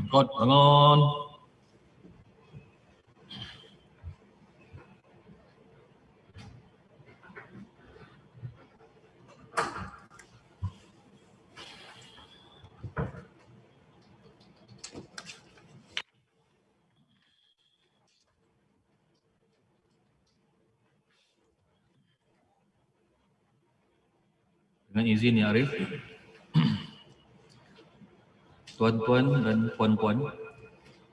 Kod bangun. Dengan izin ya Arif. Tuan-tuan dan puan-puan,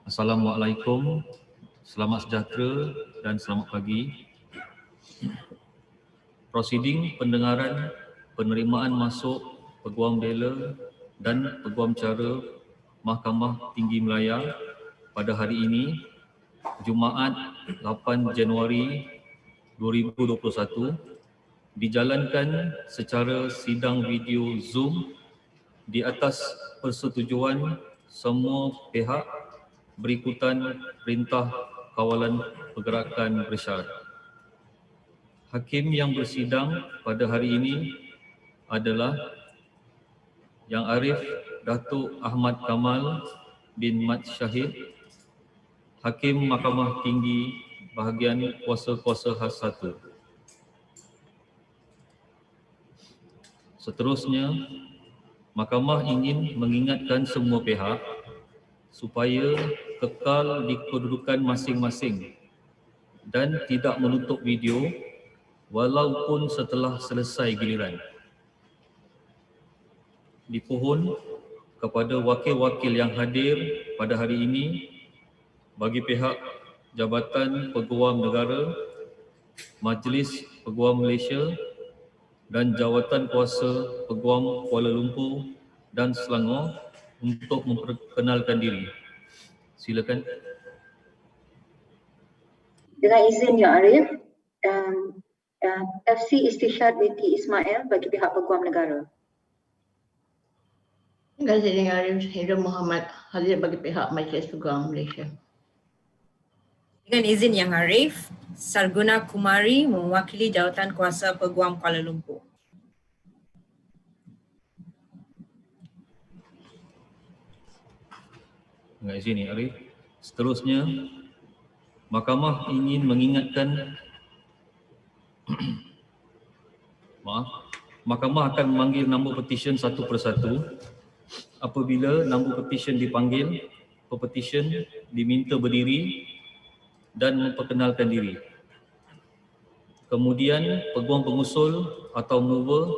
Assalamualaikum, selamat sejahtera dan selamat pagi. Prosiding pendengaran penerimaan masuk Peguam Bela dan Peguam Cara Mahkamah Tinggi Malaya pada hari ini, Jumaat 8 Januari 2021, dijalankan secara sidang video Zoom di atas persetujuan semua pihak berikutan perintah kawalan pergerakan bersyarat. Hakim yang bersidang pada hari ini adalah Yang Arif Dato Ahmad Kamal bin Mat Shahid, Hakim Mahkamah Tinggi Bahagian Kuasa-Kuasa Khas 1. Seterusnya, Mahkamah ingin mengingatkan semua pihak supaya kekal di kedudukan masing-masing dan tidak menutup video walaupun setelah selesai giliran. Dipohon kepada wakil-wakil yang hadir pada hari ini bagi pihak Jabatan Peguam Negara, Majlis Peguam Malaysia dan Jawatan Kuasa Peguam Kuala Lumpur dan Selangor untuk memperkenalkan diri. Silakan. Dengan izin Ya Arif, FC Istisyad Binti Ismail bagi pihak Peguam Negara. Dengan izin Ya Arif, Hidra Muhammad hadir bagi pihak Majlis Peguam Malaysia. Dengan izin Yang Arif, Sarguna Kumari mewakili Jawatan Kuasa Peguam Kuala Lumpur. Dengan izin Ya Arif, seterusnya Mahkamah ingin mengingatkan Mahkamah akan memanggil nombor petisyen satu persatu. Apabila nombor petisyen dipanggil, pepetisyen diminta berdiri dan memperkenalkan diri. Kemudian peguam pengusul atau mover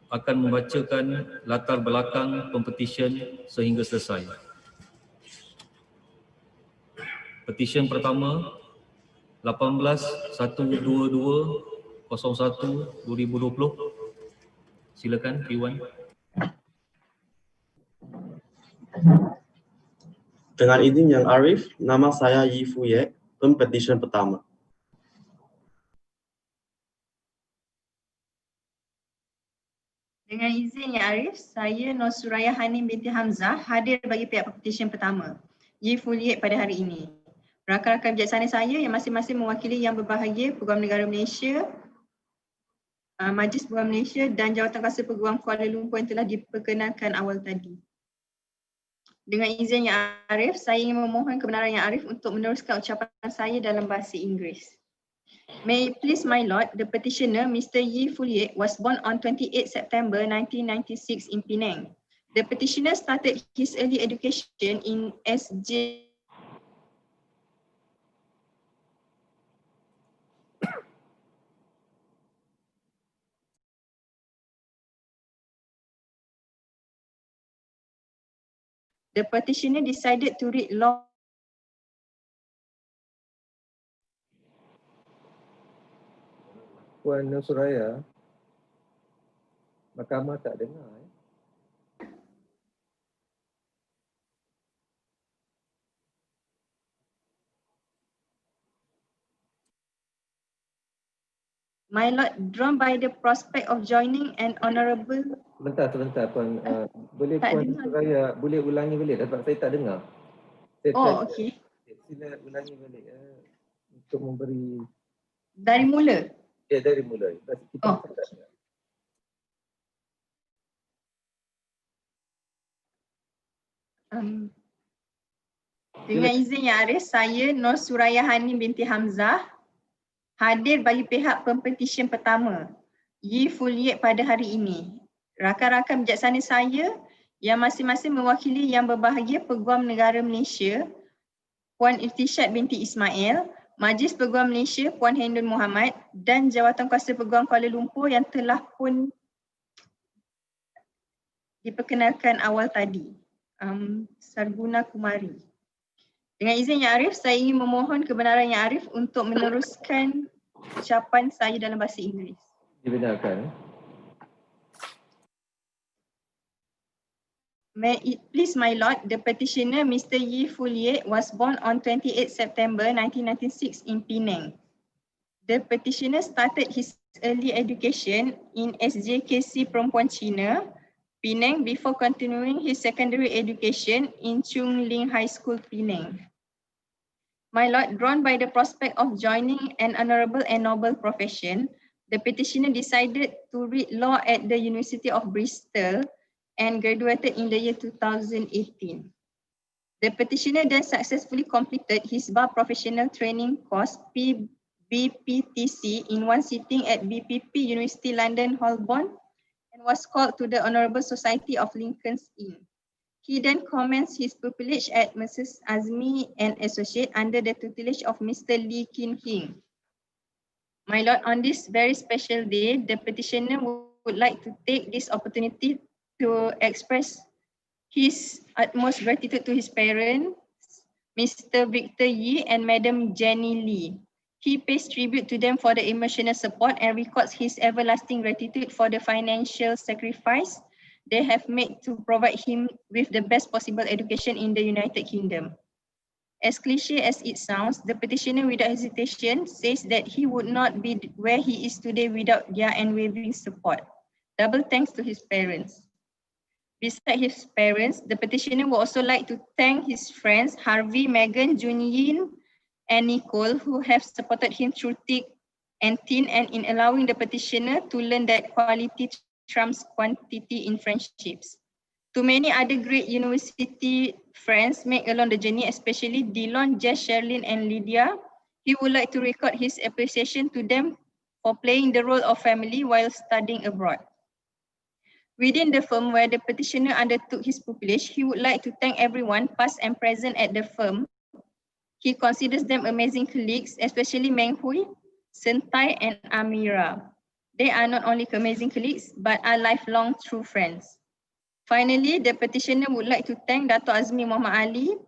akan membacakan latar belakang pempetisyen sehingga selesai. Petisyen pertama 18-122-01-2020. Silakan Iwan. Dengan izin Yang Arif, nama saya Yi Fu Ye, pempetisyen pertama. Dengan izin Yang Arif, saya Nur Suraya Hanim binti Hamzah hadir bagi pihak petisyen pertama, Yi Fu Ye pada hari ini. Rakan-rakan bijaksana saya yang masing-masing mewakili yang berbahagia Peguam Negara Malaysia, Majlis Peguam Malaysia dan Jawatan Kuasa Peguam Kuala Lumpur yang telah diperkenalkan awal tadi. Dengan izin Yang Arif, saya ingin memohon kebenaran Yang Arif untuk meneruskan ucapan saya dalam bahasa Inggeris. May it please my lord, the petitioner Mr. Yi Fu Ye was born on 28 September 1996 in Penang. The petitioner started his early education in SJ The petitioner decided to read law. Puan Nur Suraya, Mahkamah tak dengar. My lord, drawn by the prospect of joining an honourable. Sebentar Puan, boleh Tak Puan dengar. Suraya boleh ulangi balik sebab saya tak dengar. Oh, okey. Sila ulangi balik untuk memberi Dari mula. dari mula. Kita Oh. tak dengar. Dengan izin Yang Arif, saya Nur Surayahani binti Hamzah hadir bagi pihak pempetisyen pertama Yi Fuliet pada hari ini. Rakan-rakan bijaksana saya yang masing-masing mewakili yang berbahagia Peguam Negara Malaysia Puan Irtisyad binti Ismail, Majlis Peguam Malaysia Puan Hendun Muhammad dan Jawatan Kuasa Peguam Kuala Lumpur yang telah pun diperkenalkan awal tadi. Sarguna Kumari. Dengan izin Yang Arif, saya ingin memohon kebenaran Yang Arif untuk meneruskan ucapan saya dalam bahasa Inggeris. Dibenarkan. May it please my lord, the petitioner Mr. Yi Fuliet was born on 28 September 1996 in Penang. The petitioner started his early education in SJKC Perempuan Cina, Penang, before continuing his secondary education in Chung Ling High School, Penang. My lord, drawn by the prospect of joining an honourable and noble profession, the petitioner decided to read law at the University of Bristol and graduated in the year 2018. The petitioner then successfully completed his bar professional training course BPTC in one sitting at BPP University London Holborn and was called to the Honourable Society of Lincoln's Inn. He then commenced his pupillage at Mrs. Azmi and Associate under the tutelage of Mr. Lee Kin Hing. My lord, on this very special day, the petitioner would like to take this opportunity to express his utmost gratitude to his parents, Mr. Victor Yi and Madam Jenny Lee. He pays tribute to them for the emotional support and records his everlasting gratitude for the financial sacrifice they have made to provide him with the best possible education in the United Kingdom. As cliche as it sounds, the petitioner without hesitation says that he would not be where he is today without their unwavering support. Double thanks to his parents. Besides his parents, the petitioner would also like to thank his friends Harvey, Megan, Junyin, and Nicole who have supported him through thick and thin and in allowing the petitioner to learn that quality trumps quantity in friendships. To many other great university friends made along the journey, especially Dillon, Jess, Sherlyn, and Lydia, he would like to record his appreciation to them for playing the role of family while studying abroad. Within the firm where the petitioner undertook his pupillage, he would like to thank everyone, past and present at the firm. He considers them amazing colleagues, especially Meng Hui, Sentai, and Amira. They are not only amazing colleagues, but are lifelong true friends. Finally, the petitioner would like to thank Dato Azmi Muhammad Ali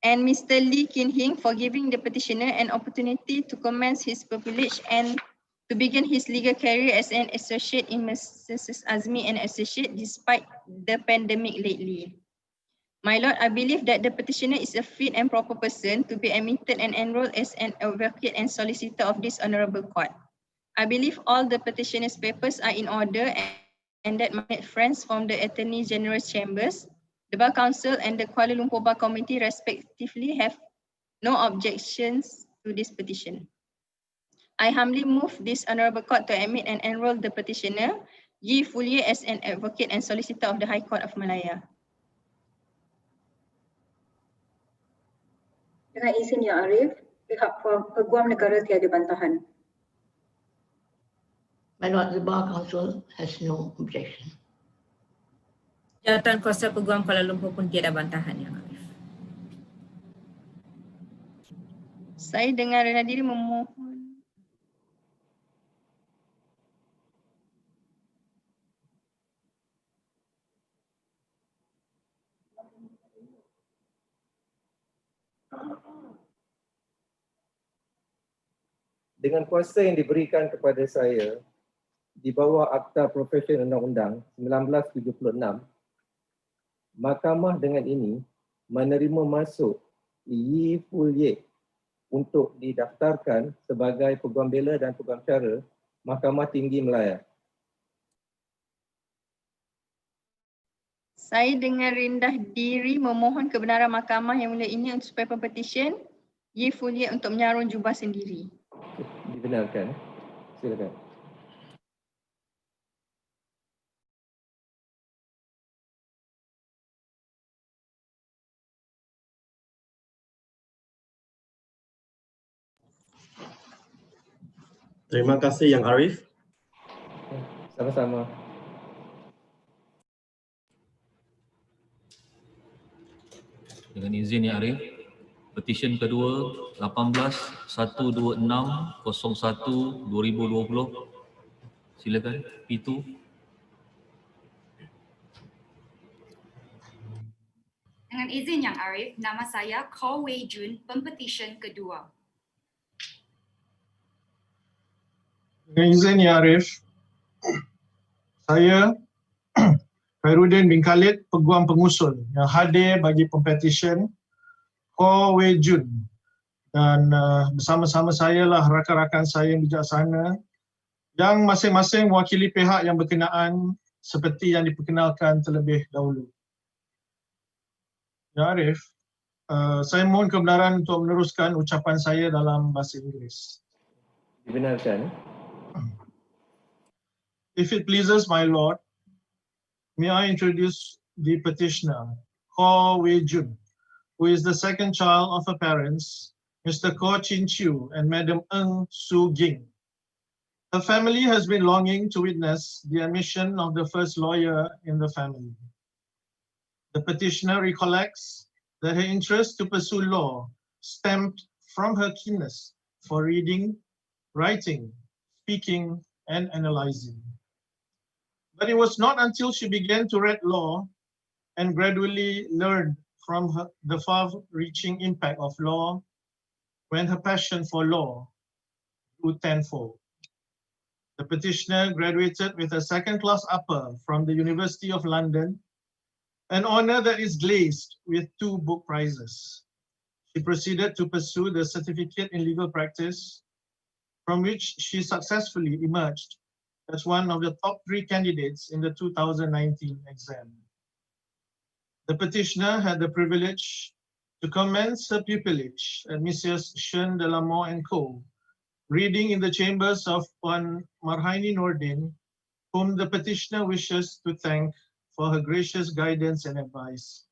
and Mr. Lee Kin Hing for giving the petitioner an opportunity to commence his pupillage and to begin his legal career as an associate in Mrs. Azmi and Associate despite the pandemic lately. My lord, I believe that the petitioner is a fit and proper person to be admitted and enrolled as an advocate and solicitor of this honourable court. I believe all the petitioner's papers are in order and that my friends from the Attorney General's Chambers, the Bar Council and the Kuala Lumpur Bar Committee respectively have no objections to this petition. I humbly move this honourable court to admit and enroll the petitioner, Yi Fuliet, as an advocate and solicitor of the High Court of Malaya. Dengan izin Yang Arif, pihak Peguam Negara tiada bantahan. My lord, the Bar Council has no objection. Jawatan Kuasa Peguam Kuala Lumpur pun tiada bantahan, Yang Arif. Saya dengan rendah diri memohon. Dengan kuasa yang diberikan kepada saya di bawah Akta Profesi Undang-Undang 1976, Mahkamah dengan ini menerima masuk Yi Fuliet untuk didaftarkan sebagai Peguam Bela dan Peguam Cara Mahkamah Tinggi Malaya. Saya dengan rendah diri memohon kebenaran mahkamah yang mulia ini supaya Pempetisyen Yi Fuliet untuk menyarung jubah sendiri. Dibenarkan. Silakan. Terima kasih Yang Arif. Sama-sama. Dengan izin Yang Arif, petisyen kedua 18-126-01-2020. Silakan P2. Dengan izin Yang Arif, nama saya Ko Wei Jun, Pempetisyen kedua. Dengan izin Yang Arif, saya Khairuddin bin Khalid, Peguam Pengusul yang hadir bagi Pempetisyen Ko Wei Jun, dan bersama-sama saya lah rakan-rakan saya yang bijaksana yang masing-masing mewakili pihak yang berkenaan seperti yang diperkenalkan terlebih dahulu. Ya Arif, saya mohon kebenaran untuk meneruskan ucapan saya dalam bahasa Inggeris. Dibenarkan. If it pleases my Lord, may I introduce the petitioner, Ko Wei Jun, who is the second child of her parents, Mr. Ko Chin Chiu and Madam Ng Su Ging. Her family has been longing to witness the admission of the first lawyer in the family. The petitioner recollects that her interest to pursue law stemmed from her keenness for reading, writing, speaking, and analyzing. But it was not until she began to read law and gradually learned from the far-reaching impact of law when her passion for law grew tenfold. The petitioner graduated with a second-class upper from the University of London, an honor that is glazed with 2 book prizes. She proceeded to pursue the certificate in legal practice, from which she successfully emerged as one of the top 3 candidates in the 2019 exam. The petitioner had the privilege to commence her pupillage at Mrs. Shen de la Mort & Co., reading in the chambers of Puan Marhaini Nordin, whom the petitioner wishes to thank for her gracious guidance and advice.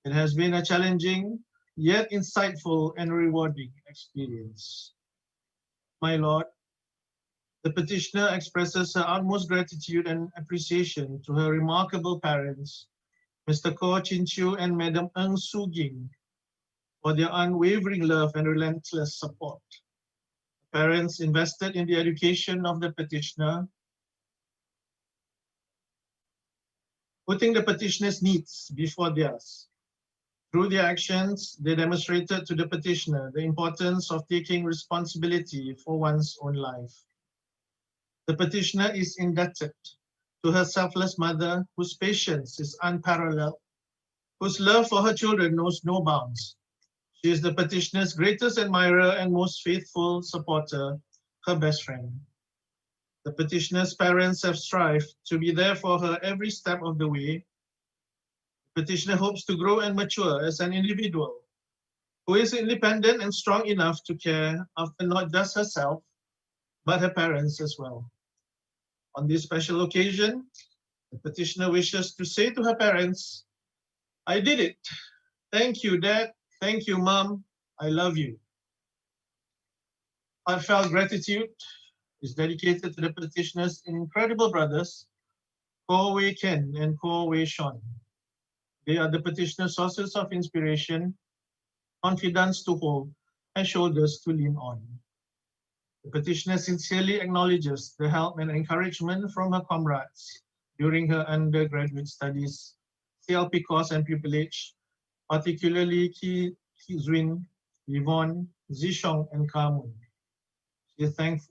It has been a challenging, yet insightful and rewarding experience. My Lord, the petitioner expresses her utmost gratitude and appreciation to her remarkable parents, Mr. Ko Chin Chiu and Madam Ng Su Ging, for their unwavering love and relentless support. Parents invested in the education of the petitioner, putting the petitioner's needs before theirs. Through their actions, they demonstrated to the petitioner the importance of taking responsibility for one's own life. The petitioner is indebted to her selfless mother, whose patience is unparalleled, whose love for her children knows no bounds. She is the petitioner's greatest admirer and most faithful supporter, her best friend. The petitioner's parents have strived to be there for her every step of the way. The petitioner hopes to grow and mature as an individual who is independent and strong enough to care after not just herself, but her parents as well. On this special occasion, the petitioner wishes to say to her parents, "I did it. Thank you, Dad. Thank you, Mom. I love you." Heartfelt gratitude is dedicated to the petitioner's incredible brothers, Ko Wei Ken and Ko Wei Sean. They are the petitioner's sources of inspiration, confidence to hold, and shoulders to lean on. The petitioner sincerely acknowledges the help and encouragement from her comrades during her undergraduate studies, CLP course and pupillage, particularly Ki Zuin, Yvonne, Zishong, and Kamun.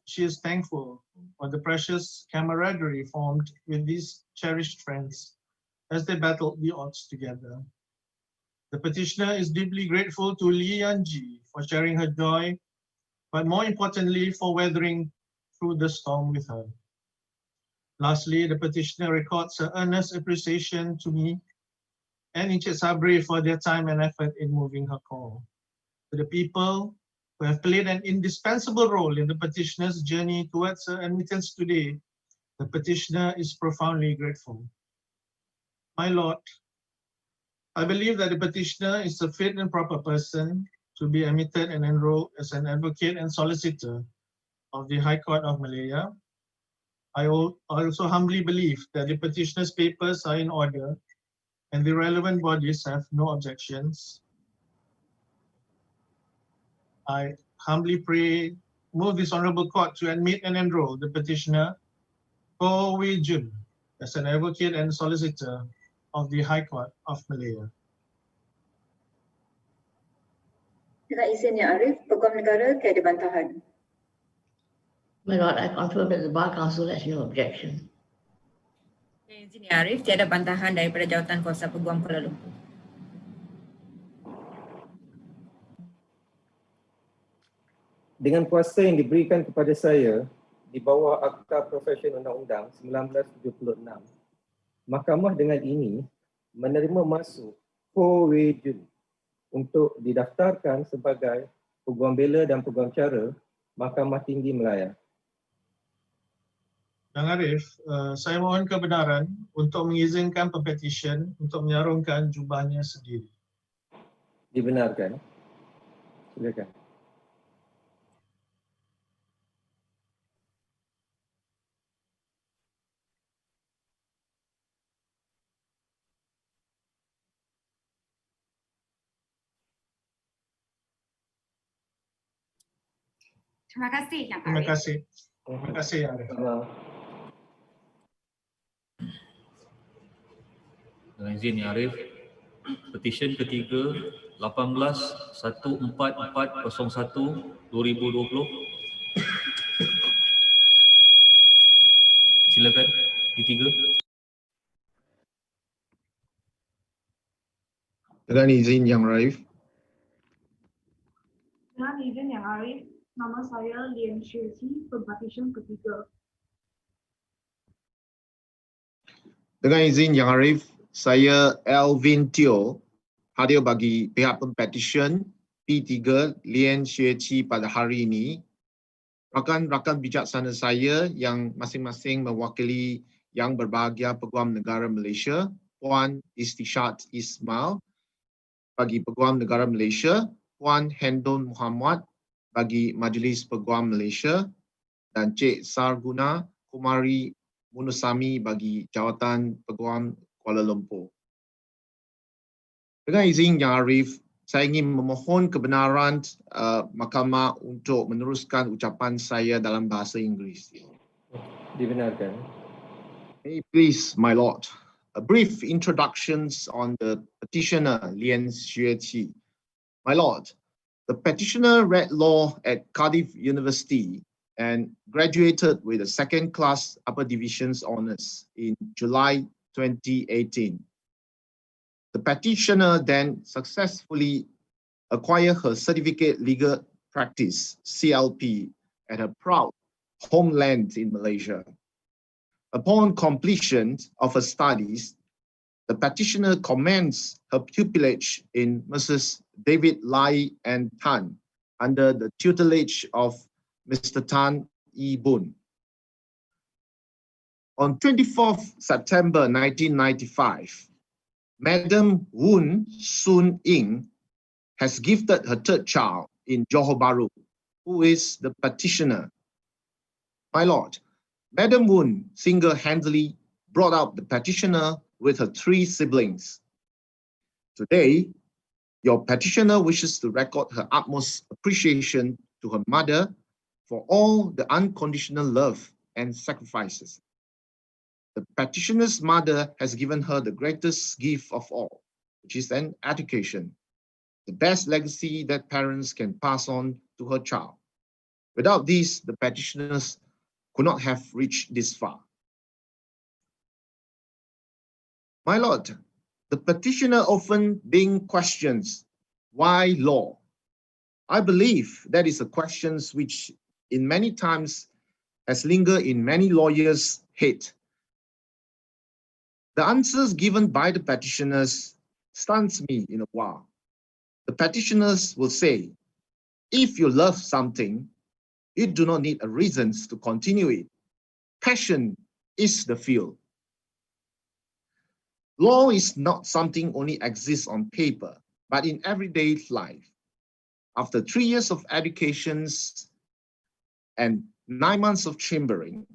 She is thankful for the precious camaraderie formed with these cherished friends as they battled the odds together. The petitioner is deeply grateful to Li Yanji for sharing her joy, but more importantly for weathering through the storm with her. Lastly, the petitioner records her earnest appreciation to me and Encik Sabri for their time and effort in moving her call. To the people who have played an indispensable role in the petitioner's journey towards her admittance today, the petitioner is profoundly grateful. My Lord, I believe that the petitioner is a fit and proper person to be admitted and enrolled as an advocate and solicitor of the High Court of Malaya. I also humbly believe that the petitioner's papers are in order and the relevant bodies have no objections. I humbly move this Honorable Court to admit and enroll the petitioner, Koh Wee Jun, as an advocate and solicitor of the High Court of Malaya. Dengan izin Yang Arif, Peguam Negara tiada bantahan. My Lord, I confirm that the Bar Council has no objection. Dengan izin Yang Arif, tiada bantahan daripada Jawatan Kuasa Peguam Kuala Lumpur. Dengan kuasa yang diberikan kepada saya di bawah Akta Profesyen Undang-Undang 1976, Mahkamah dengan ini menerima masuk Koh Wee Jun untuk didaftarkan sebagai Peguam Bela dan Peguam Cara Mahkamah Tinggi Malaya. Yang Arif, saya mohon kebenaran untuk mengizinkan Pempetisyen untuk menyarungkan jubahnya sendiri. Dibenarkan. Silakan. Terima kasih Yang Terima Arif. kasih. Terima kasih Yang Arif. Dengan izin Yang Arif, petisyen ketiga 18-14401-2020. Silakan, ketiga. Dengan izin Yang Arif, Dengan izin Yang Arif, nama saya Lian Sesi, Pempetisyen ketiga. dengan izin Yang Arif, saya Alvin Teo hadir bagi pihak Pempetisyen P3 Lian Sesi pada hari ini. Rakan-rakan bijaksana saya yang masing-masing mewakili Yang Berbahagia Peguam Negara Malaysia, Puan Istishat Ismail bagi Peguam Negara Malaysia, Puan Hendon Muhammad bagi Majlis Peguam Malaysia, dan Cik Sarguna Kumari Munusami bagi Jawatan Peguam Kuala Lumpur. Dengan izin Yang Arif, saya ingin memohon kebenaran Mahkamah untuk meneruskan ucapan saya dalam bahasa Inggeris. Dibenarkan. May it please, my Lord, a brief introduction on the petitioner Lian Xueqi. My Lord, the petitioner read law at Cardiff University and graduated with a second-class upper divisions honours in July 2018. The petitioner then successfully acquired her Certificate Legal Practice, CLP, at her proud homeland in Malaysia. Upon completion of her studies, the petitioner commenced her pupillage in Messrs. David Lai and Tan under the tutelage of Mr. Tan E. Boon. On 24th September 1995, Madam Woon Soon Ying has gifted her third child in Johor Bahru, who is the petitioner. My Lord, Madam Woon single-handedly brought up the petitioner with her 3 siblings. Today, your petitioner wishes to record her utmost appreciation to her mother for all the unconditional love and sacrifices. The petitioner's mother has given her the greatest gift of all, which is an education, the best legacy that parents can pass on to her child. Without this, the petitioners could not have reached this far. My Lord, the petitioner often being questions, why law? I believe that is a question which in many times has lingered in many lawyers' head. The answers given by the petitioners stuns me in a while. The petitioners will say, if you love something, you do not need a reason to continue it. Passion is the fuel. Law is not something only exists on paper, but in everyday life. After 3 years of education and 9 months of chambering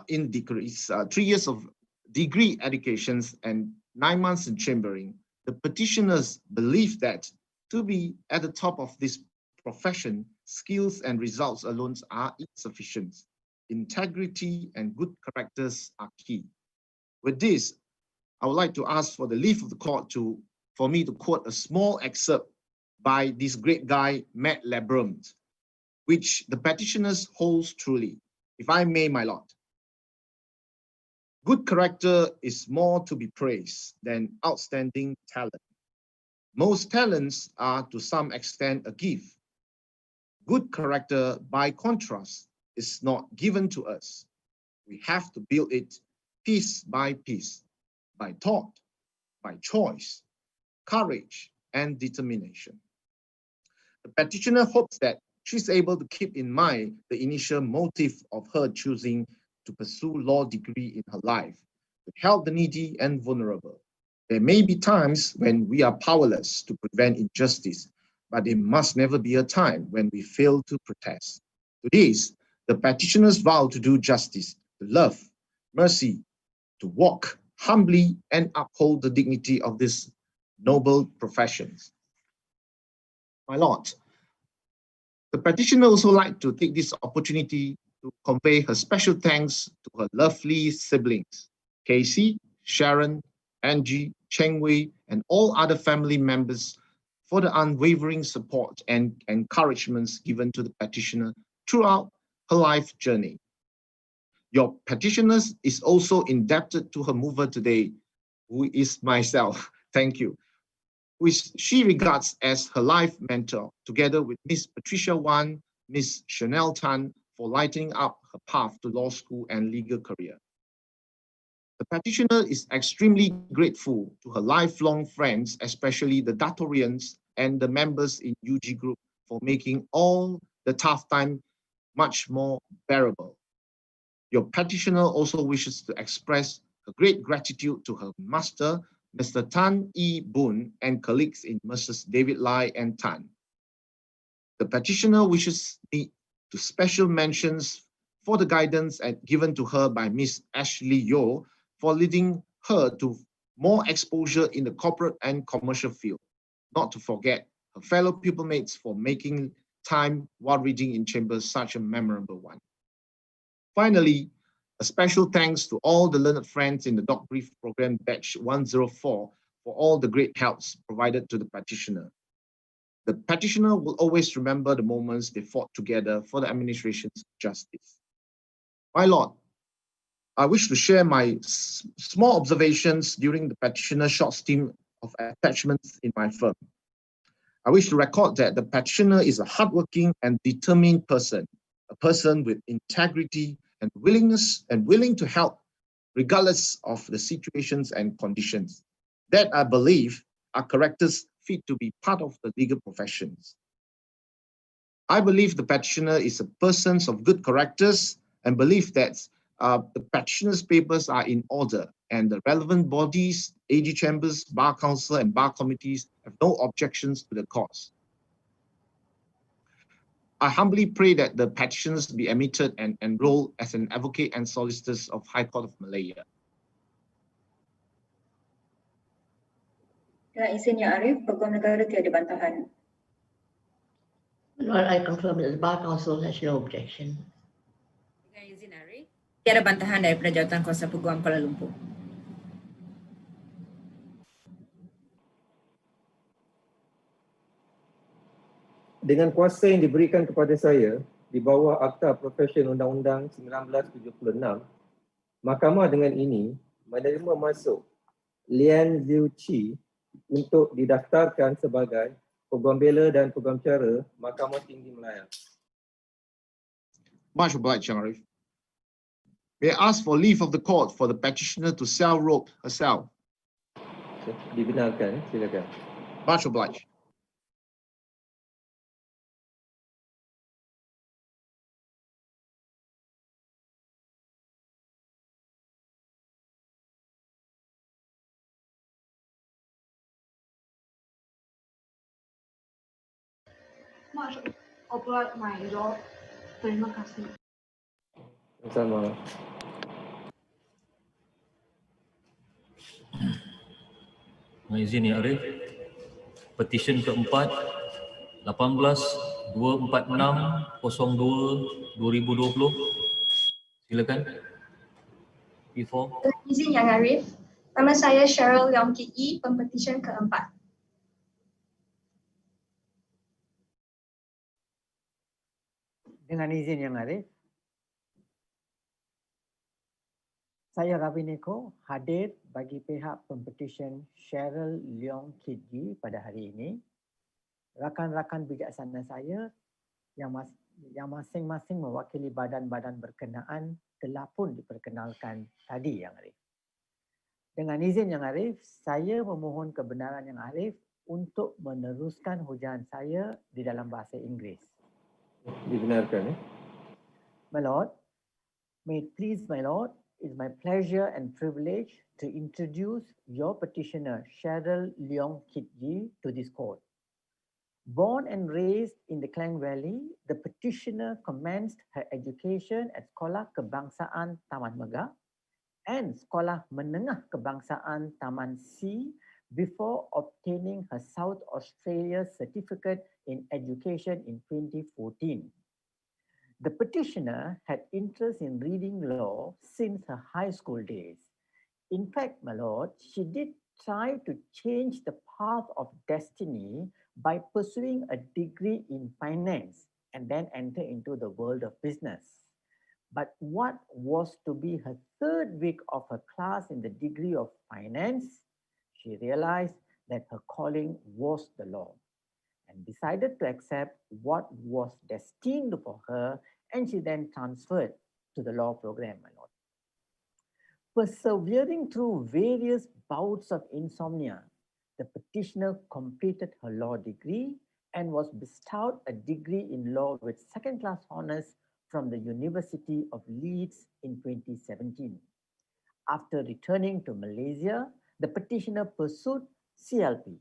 in degrees, 3 years of degree educations and 9 months in chambering, the petitioners believe that to be at the top of this profession, skills and results alone are insufficient. Integrity and good characters are key. With this, I would like to ask for the leave of the court for me to quote a small excerpt by this great guy, Matt Labrum, which the petitioners holds truly. If I may, my lord. Good character is more to be praised than outstanding talent. Most talents are to some extent a gift. Good character, by contrast, is not given to us. We have to build it piece by piece, by thought, by choice, courage, and determination. The petitioner hopes that she's able to keep in mind the initial motive of her choosing to pursue law degree in her life, to help the needy and vulnerable. There may be times when we are powerless to prevent injustice, but there must never be a time when we fail to protest. To this, the petitioners vow to do justice, to love, mercy, to walk humbly and uphold the dignity of this noble professions. My lord, the petitioner also like to take this opportunity to convey her special thanks to her lovely siblings, Casey, Sharon, Angie, Cheng Wei, and all other family members for the unwavering support and encouragements given to the petitioner throughout her life journey. Your petitioner is also indebted to her mover today, who is myself. Thank you. Which she regards as her life mentor, together with Miss Patricia Wan, Miss Chanel Tan, for lighting up her path to law school and legal career. The petitioner is extremely grateful to her lifelong friends, especially the Datorians and the members in UG Group, for making all the tough time much more bearable. Your petitioner also wishes to express her great gratitude to her master, Mr. Tan E. Boon, and colleagues in Messrs. David Lai and Tan. The petitioner wishes me to special mentions for the guidance given to her by Miss Ashley Yo for leading her to more exposure in the corporate and commercial field. Not to forget her fellow pupilmates for making time while reading in chambers such a memorable one. Finally, a special thanks to all the learned friends in the Doc Brief Program Batch 104 for all the great helps provided to the petitioner. The petitioner will always remember the moments they fought together for the administration's justice. My lord, I wish to share my small observations during the petitioner's short stint of attachments in my firm. I wish to record that the petitioner is a hardworking and determined person, a person with integrity and willing to help regardless of the situations and conditions. That, I believe, are characters fit to be part of the legal professions. I believe the petitioner is a person of good characters and believe that the petitioner's papers are in order and the relevant bodies, AG chambers, bar council, and bar committees have no objections to the cause. I humbly pray that the petitioners be admitted and enrolled as an advocate and solicitors of High Court of Malaya. Dengan izin Yang Arif, Peguam Negara tiada bantahan. Lord, I confirm that the Bar Council has no objection. Dengan izin Arif, tiada bantahan daripada Jawatan Kuasa Peguam Kuala Lumpur. Dengan kuasa yang diberikan kepada saya di bawah Akta Profesyen Undang-Undang 1976, Mahkamah dengan ini menerima masuk Lian Ziu Chi untuk didaftarkan sebagai Peguam Bela dan Peguam Cara Mahkamah Tinggi Malaya. Much obliged, Yang Arif. May I ask for leave of the court for the petitioner to self-robe herself? Dibenarkan, silakan. Much obliged. Masuk. Obliged, my lord. Terima kasih. Sama. Dengan izin Yang Arif, petisyen keempat 18-246-02-2020. Silakan. P4. Dengan izin Yang Arif, nama saya Cheryl Leong Kit Yi, Pempetisyen keempat. Dengan izin Yang Arif, saya Ravineko hadir bagi pihak Pempetisyen Cheryl Leong Kit Yi pada hari ini. Rakan-rakan bijaksana saya yang masing-masing mewakili badan-badan berkenaan telah pun diperkenalkan tadi Yang Arif. Dengan izin Yang Arif, saya memohon kebenaran Yang Arif untuk meneruskan hujaan saya di dalam bahasa Inggeris. Dibenarkan. My Lord, may it please my Lord, it's my pleasure and privilege to introduce your petitioner, Cheryl Leong Kit Yi, to this court. Born and raised in the Klang Valley, the petitioner commenced her education at Sekolah Kebangsaan Taman Megah and Sekolah Menengah Kebangsaan Taman C before obtaining her South Australia Certificate in Education in 2014. The petitioner had interest in reading law since her high school days. In fact, my lord, she did try to change the path of destiny by pursuing a degree in finance and then enter into the world of business. But what was to be her third week of her class in the degree of finance, she realized that her calling was the law and decided to accept what was destined for her, and she then transferred to the law program, my lord. Persevering through various bouts of insomnia, the petitioner completed her law degree and was bestowed a degree in law with second-class honors from the University of Leeds in 2017. After returning to Malaysia, the petitioner pursued CLP,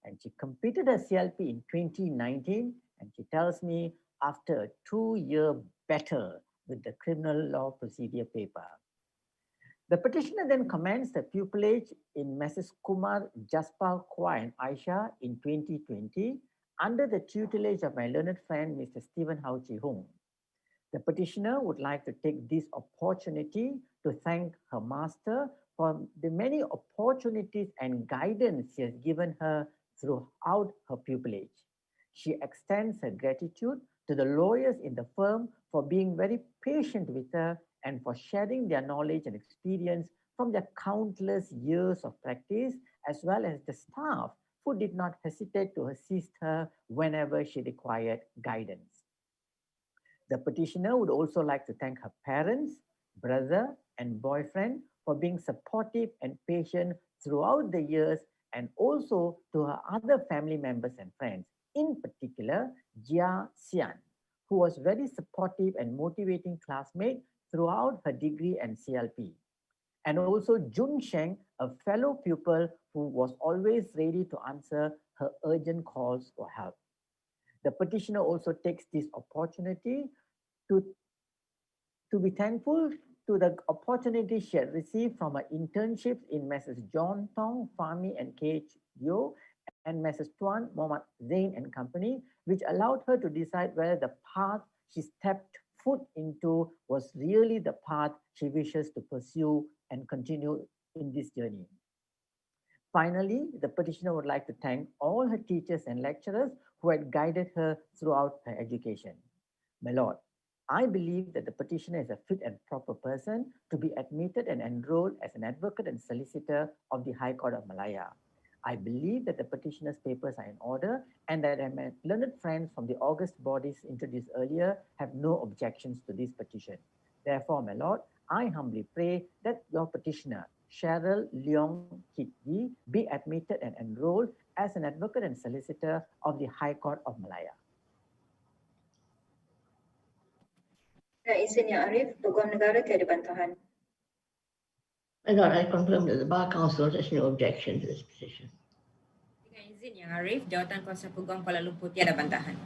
and she completed her CLP in 2019, and she tells me after a 2-year battle with the criminal law procedure paper. The petitioner then commenced her pupillage in Mrs. Kumar Jaspal Kwa and Aisha in 2020 under the tutelage of my learned friend, Mr. Stephen Hau Chi Hung. The petitioner would like to take this opportunity to thank her master for the many opportunities and guidance he has given her throughout her pupillage. She extends her gratitude to the lawyers in the firm for being very patient with her and for sharing their knowledge and experience from their countless years of practice, as well as the staff who did not hesitate to assist her whenever she required guidance. The petitioner would also like to thank her parents, brother, and boyfriend for being supportive and patient throughout the years, and also to her other family members and friends, in particular, Jia Xian, who was very supportive and motivating classmate throughout her degree and CLP. And also Jun Sheng, a fellow pupil who was always ready to answer her urgent calls for help. The petitioner also takes this opportunity to be thankful to the opportunity she had received from her internships in Messrs. John Tong, Fahmi and K.H. Yo, and Messrs. Tuan, Mohammad Zain and Company, which allowed her to decide whether the path she stepped foot into was really the path she wishes to pursue and continue in this journey. Finally, the petitioner would like to thank all her teachers and lecturers who had guided her throughout her education. My Lord, I believe that the petitioner is a fit and proper person to be admitted and enrolled as an advocate and solicitor of the High Court of Malaya. I believe that the petitioner's papers are in order and that my learned friends from the august bodies introduced earlier have no objections to this petition. Therefore, my Lord, I humbly pray that your petitioner, Cheryl Leong Kit Yi, be admitted and enrolled as an advocate and solicitor of the High Court of Malaya. Dengan izin Yang Arif, Peguam Negara tiada bantahan. My Lord, I confirm that the Bar Council has no objection to this petition. Dengan izin Yang Arif, Jawatan Kuasa Peguam Kuala Lumpur tiada bantahan.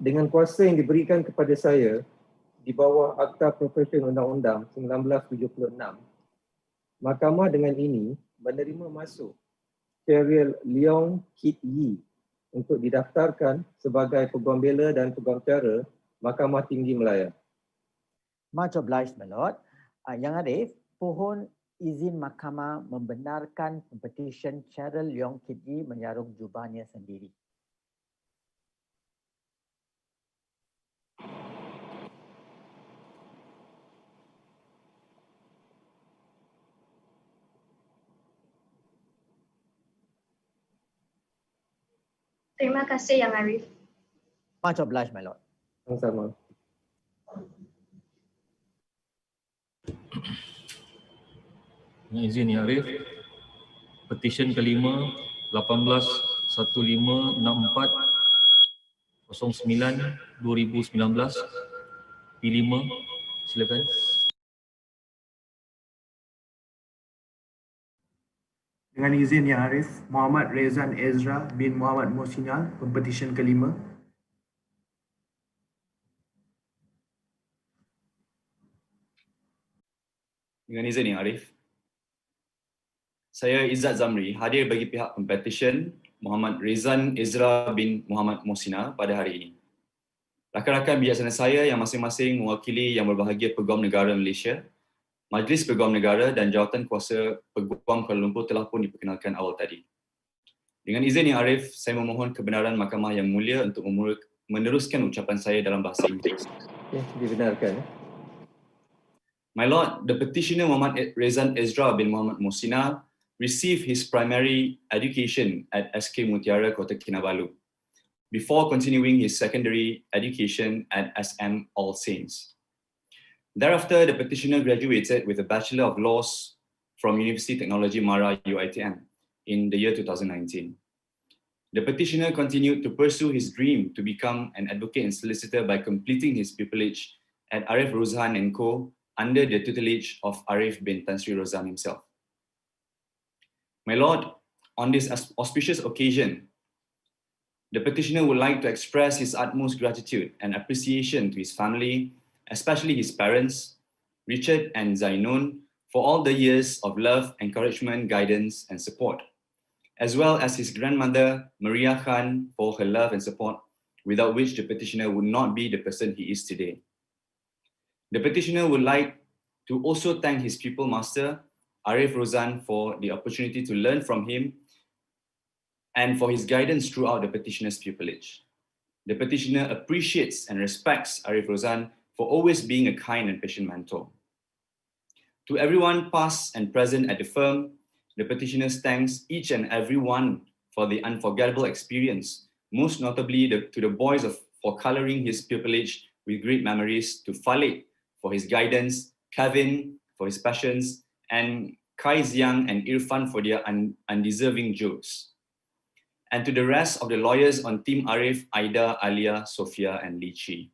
Dengan kuasa yang diberikan kepada saya di bawah Akta Profesyen Undang-Undang 1976, Mahkamah dengan ini menerima masuk Cheryl Leong Kit Yi untuk didaftarkan sebagai Peguam Bela dan Peguam Cara Mahkamah Tinggi Malaya. Much obliged, my lord. Yang Arif, pohon izin mahkamah membenarkan Pempetisyen Cheryl Leong Kit Yi menyarung jubahnya sendiri. Terima kasih Yang Arif. Much obliged, my lord. Sama-sama. Dengan izin Yang Arif, petisyen kelima 18-1564-09-2019 P5, silakan. Dengan izin Yang Arif, Muhammad Rezan Ezra bin Muhammad Mohsinal, Pempetisyen kelima. Dengan izin Yang Arif, saya Izzat Zamri hadir bagi pihak Pempetisyen Muhammad Rezan Ezra bin Muhammad Mohsinal pada hari ini. Rakan-rakan bijaksana saya yang masing-masing mewakili yang berbahagia Peguam Negara Malaysia, Majlis Peguam Negara dan Jawatan Kuasa Peguam Kuala Lumpur telah pun diperkenalkan awal tadi. Dengan izin Yang Arif, saya memohon kebenaran Mahkamah yang mulia untuk meneruskan ucapan saya dalam bahasa Inggeris. Dibenarkan. My Lord, the petitioner Muhammad Rezan Ezra bin Muhammad Mohsinal received his primary education at SK Mutiara, Kota Kinabalu, before continuing his secondary education at SM All Saints. Thereafter, the petitioner graduated with a Bachelor of Laws from University Technology Mara UiTM in the year 2019. The petitioner continued to pursue his dream to become an advocate and solicitor by completing his pupillage at Arif Rozhan & Co. under the tutelage of Arif bin Tan Sri Rozhan himself. My Lord, on this auspicious occasion, the petitioner would like to express his utmost gratitude and appreciation to his family, especially his parents, Richard and Zainun, for all the years of love, encouragement, guidance, and support, as well as his grandmother, Maria Khan, for her love and support, without which the petitioner would not be the person he is today. The petitioner would like to also thank his pupil master, Arif Rozhan, for the opportunity to learn from him and for his guidance throughout the petitioner's pupillage. The petitioner appreciates and respects Arif Rozhan for always being a kind and patient mentor. To everyone past and present at the firm, the petitioner thanks each and every one for the unforgettable experience, most notably to the boys for coloring his pupillage with great memories, to Falik for his guidance, Kevin for his passions, and Kai Ziang and Irfan for their undeserving jokes. And to the rest of the lawyers on Team Arif, Aida, Alia, Sophia, and Li Chi.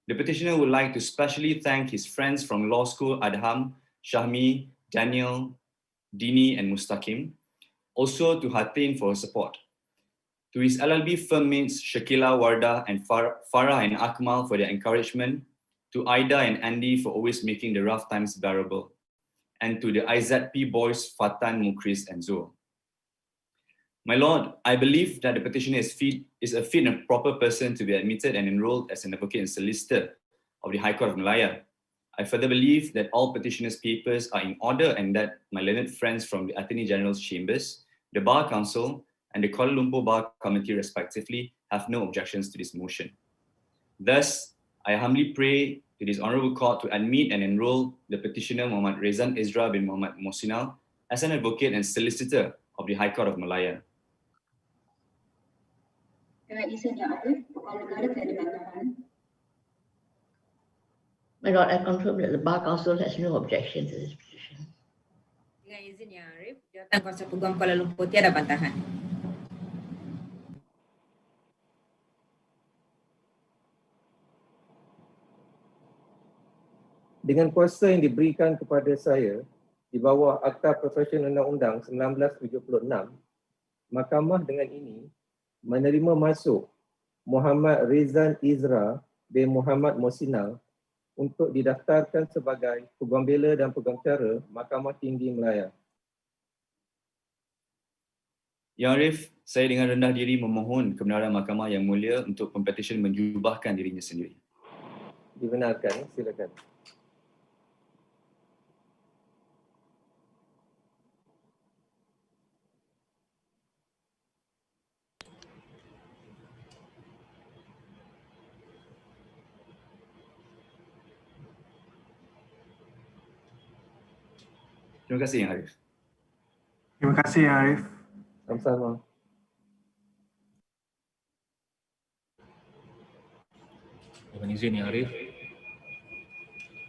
The petitioner would like to specially thank his friends from law school, Adham, Shahmi, Daniel, Dini, and Mustaqim. Also to Hatin for her support. To his LLB firm mates, Shakila, Wardah, and Farah and Akmal for their encouragement. To Aida and Andy for always making the rough times bearable. And to the IZP boys, Fatan, Mukris, and Zul. My Lord, I believe that the petitioner is a fit and proper person to be admitted and enrolled as an advocate and solicitor of the High Court of Malaya. I further believe that all petitioner's papers are in order and that my learned friends from the Attorney General's Chambers, the Bar Council, and the Kuala Lumpur Bar Committee respectively have no objections to this motion. Thus, I humbly pray to this Honourable Court to admit and enroll the petitioner Muhammad Rezan Ezra bin Muhammad Mohsinal as an advocate and solicitor of the High Court of Malaya. Dengan izin Yang Arif, Peguam Negara tiada bantahan. My Lord, I confirm that the Bar Council has no objection to this petition. Dengan izin Yang Arif, Jawatan Kuasa Peguam Kuala Lumpur tiada bantahan. Dengan kuasa yang diberikan kepada saya di bawah Akta Profesyen Undang-Undang 1976, Mahkamah dengan ini menerima masuk Muhammad Rezan Izra bin Muhammad Mosinal untuk didaftarkan sebagai Peguam Bela dan Peguam Cara Mahkamah Tinggi Malaya. Yang Arif, saya dengan rendah diri memohon kebenaran Mahkamah Yang Mulia untuk Pempetisyen menjubahkan dirinya sendiri. Dibenarkan, silakan. Terima kasih Yang Arif. Terima kasih Yang Arif. Sama-sama. Dengan izin Yang Arif,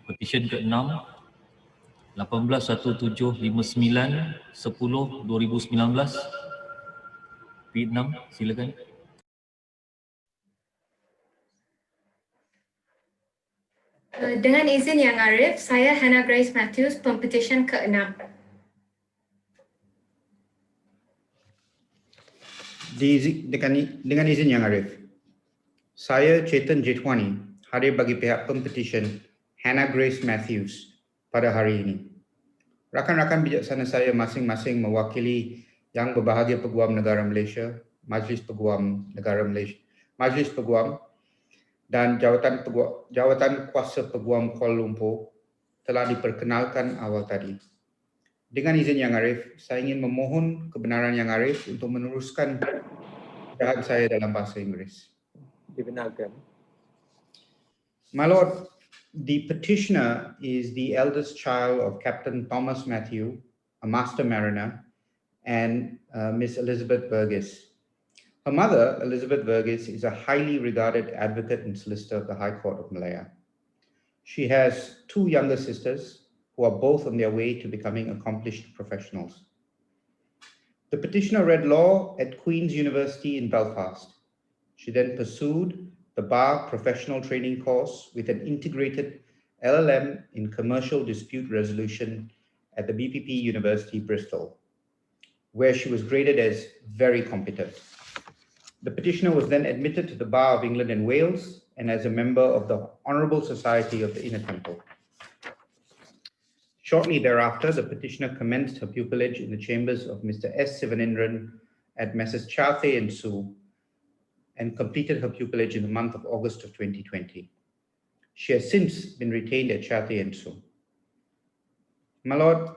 petisyen ke-6 181759/10/2019 P6, silakan. Dengan izin Yang Arif, saya Hannah Grace Matthews, Pempetisyen ke-6. Dengan izin Yang Arif, saya Chetan Jethwani hadir bagi pihak Pempetisyen Hannah Grace Matthews pada hari ini. Rakan-rakan bijaksana saya masing-masing mewakili Yang Berbahagia Peguam Negara Malaysia, Majlis Peguam Negara Malaysia, Majlis Peguam dan Jawatan Kuasa Peguam Kuala Lumpur telah diperkenalkan awal tadi. Dengan izin Yang Arif, saya ingin memohon kebenaran Yang Arif untuk meneruskan bacaan saya dalam bahasa Inggeris. Dibenarkan. My Lord, the petitioner is the eldest child of Captain Thomas Matthew, a master mariner, and Miss Elizabeth Burgess. Her mother, Elizabeth Burgess, is a highly regarded advocate and solicitor of the High Court of Malaya. She has two younger sisters who are both on their way to becoming accomplished professionals. The petitioner read law at Queen's University in Belfast. She then pursued the Bar Professional Training course with an integrated LLM in Commercial Dispute Resolution at the BPP University, Bristol, where she was graded as very competent. The petitioner was then admitted to the Bar of England and Wales and as a member of the Honourable Society of the Inner Temple. Shortly thereafter, the petitioner commenced her pupillage in the chambers of Mr. S. Sivanindran at Messrs. Charthe and Sue and completed her pupillage in the month of August of 2020. She has since been retained at Charthe and Sue. My Lord,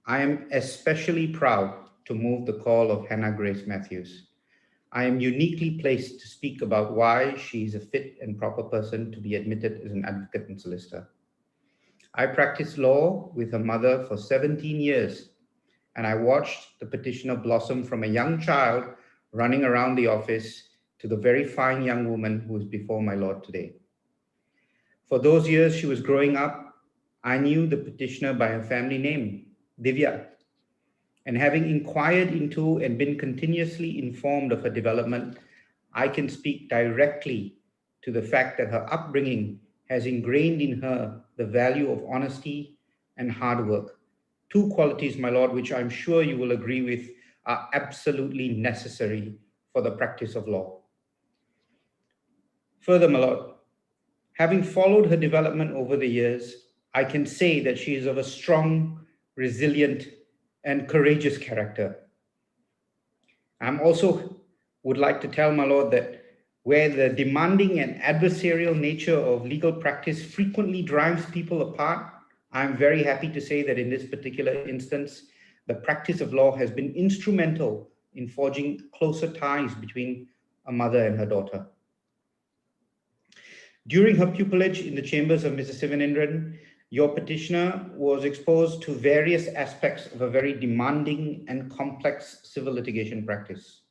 I am especially proud to move the call of Hannah Grace Matthews. I am uniquely placed to speak about why she is a fit and proper person to be admitted as an advocate and solicitor. I practiced law with her mother for 17 years, and I watched the petitioner blossom from a young child running around the office to the very fine young woman who is before my Lord today. For those years she was growing up, I knew the petitioner by her family name, Divya. And having inquired into and been continuously informed of her development, I can speak directly to the fact that her upbringing has ingrained in her the value of honesty and hard work. Two qualities, my Lord, which I'm sure you will agree with are absolutely necessary for the practice of law. Further, my Lord, having followed her development over the years, I can say that she is of a strong, resilient, and courageous character. I'm also would like to tell my Lord that where the demanding and adversarial nature of legal practice frequently drives people apart, I'm very happy to say that in this particular instance, the practice of law has been instrumental in forging closer ties between a mother and her daughter. During her pupillage in the chambers of Mrs. Sivanindran, your petitioner was exposed to various aspects of a very demanding and complex civil litigation practice.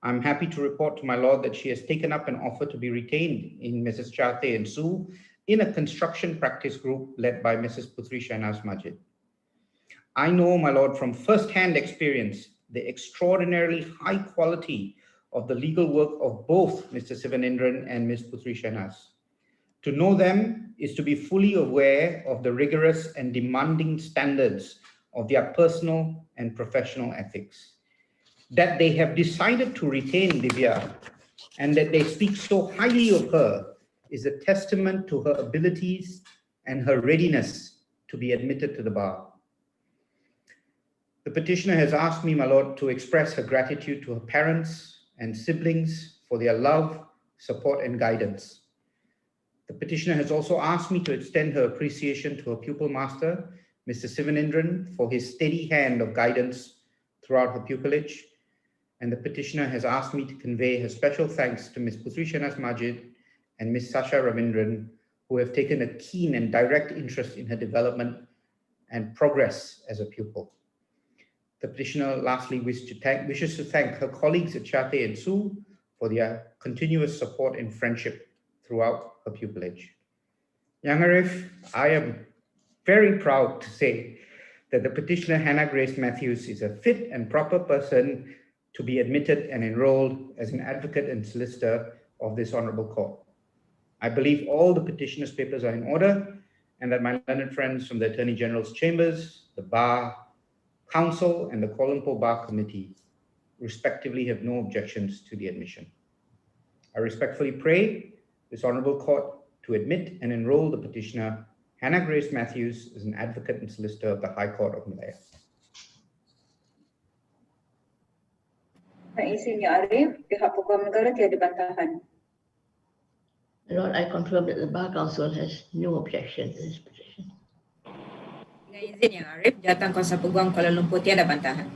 I'm happy to report to my Lord that she has taken up an offer to be retained in Mrs. Charthe and Sue in a construction practice group led by Mrs. Putri Shahnaz Majid. I know, my Lord, from first-hand experience, the extraordinarily high quality of the legal work of both Mr. Sivanindran and Ms. Putri Shahnaz. To know them is to be fully aware of the rigorous and demanding standards of their personal and professional ethics. That they have decided to retain Divya and that they speak so highly of her is a testament to her abilities and her readiness to be admitted to the bar. The petitioner has asked me, my lord, to express her gratitude to her parents and siblings for their love, support, and guidance. The petitioner has also asked me to extend her appreciation to her pupil master, Mr. Sivanindran, for his steady hand of guidance throughout her pupillage. And the petitioner has asked me to convey her special thanks to Ms. Putri Shahnaz Majid and Ms. Sasha Ravindran, who have taken a keen and direct interest in her development and progress as a pupil. The petitioner lastly wishes to thank her colleagues at Chathay and Sue for their continuous support and friendship throughout her pupillage. Yang Arif, I am very proud to say that the petitioner Hannah Grace Matthews is a fit and proper person to be admitted and enrolled as an advocate and solicitor of this honorable court. I believe all the petitioner's papers are in order and that my learned friends from the Attorney General's chambers, the Bar Council, and the Kuala Lumpur Bar Committee respectively have no objections to the admission. I respectfully pray this honorable court to admit and enroll the petitioner Hannah Grace Matthews as an advocate and solicitor of the High Court of Malaya. Dengan izin Yang Arif, pihak Peguam Negara tiada bantahan. My lord, I confirm that the Bar Council has no objection to this petition. Dengan izin Yang Arif, Jawatan Kuasa Peguam Kuala Lumpur tiada bantahan.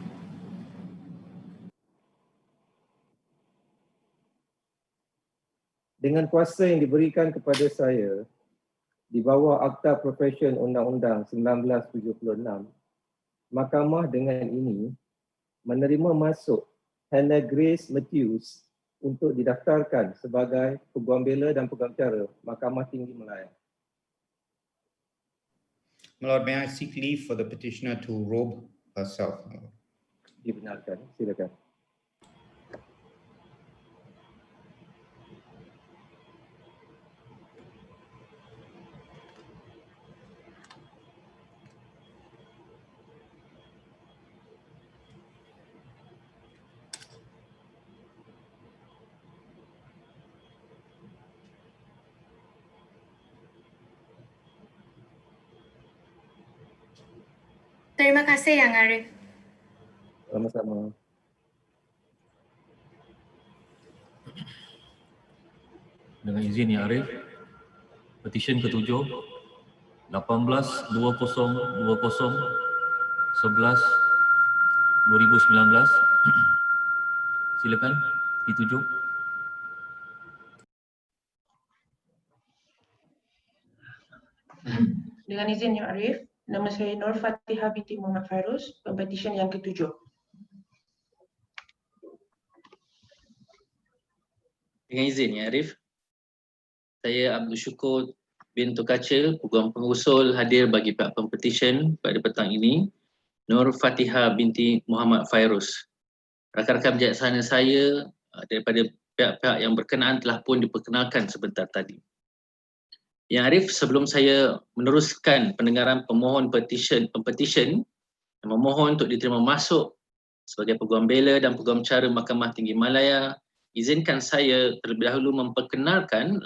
Dengan kuasa yang diberikan kepada saya di bawah Akta Profesyen Undang-Undang 1976, Mahkamah dengan ini menerima masuk Hannah Grace Matthews untuk didaftarkan sebagai Peguam Bela dan Peguam Cara Mahkamah Tinggi Malaya. My lord, may I seek leave for the petitioner to robe herself? Dibenarkan, silakan. Terima kasih Yang Arif. Sama-sama. Dengan izin Yang Arif, petisyen ke-7 18-20-20 11-2019. Silakan ditujuk. Dengan izin Yang Arif, nama saya Nur Fatihah binti Muhammad Fairuz, Pempetisyen yang ke-7. Dengan izin Yang Arif, saya Abdul Syukur bin Tukacil, Peguam Pengusul hadir bagi pihak Pempetisyen pada petang ini, Nur Fatihah binti Muhammad Fairuz. Rakan-rakan bijaksana saya daripada pihak-pihak yang berkenaan telah pun diperkenalkan sebentar tadi. Yang Arif, sebelum saya meneruskan pendengaran pemohon Pempetisyen yang memohon untuk diterima masuk sebagai Peguam Bela dan Peguam Cara Mahkamah Tinggi Malaya, izinkan saya terlebih dahulu memperkenalkan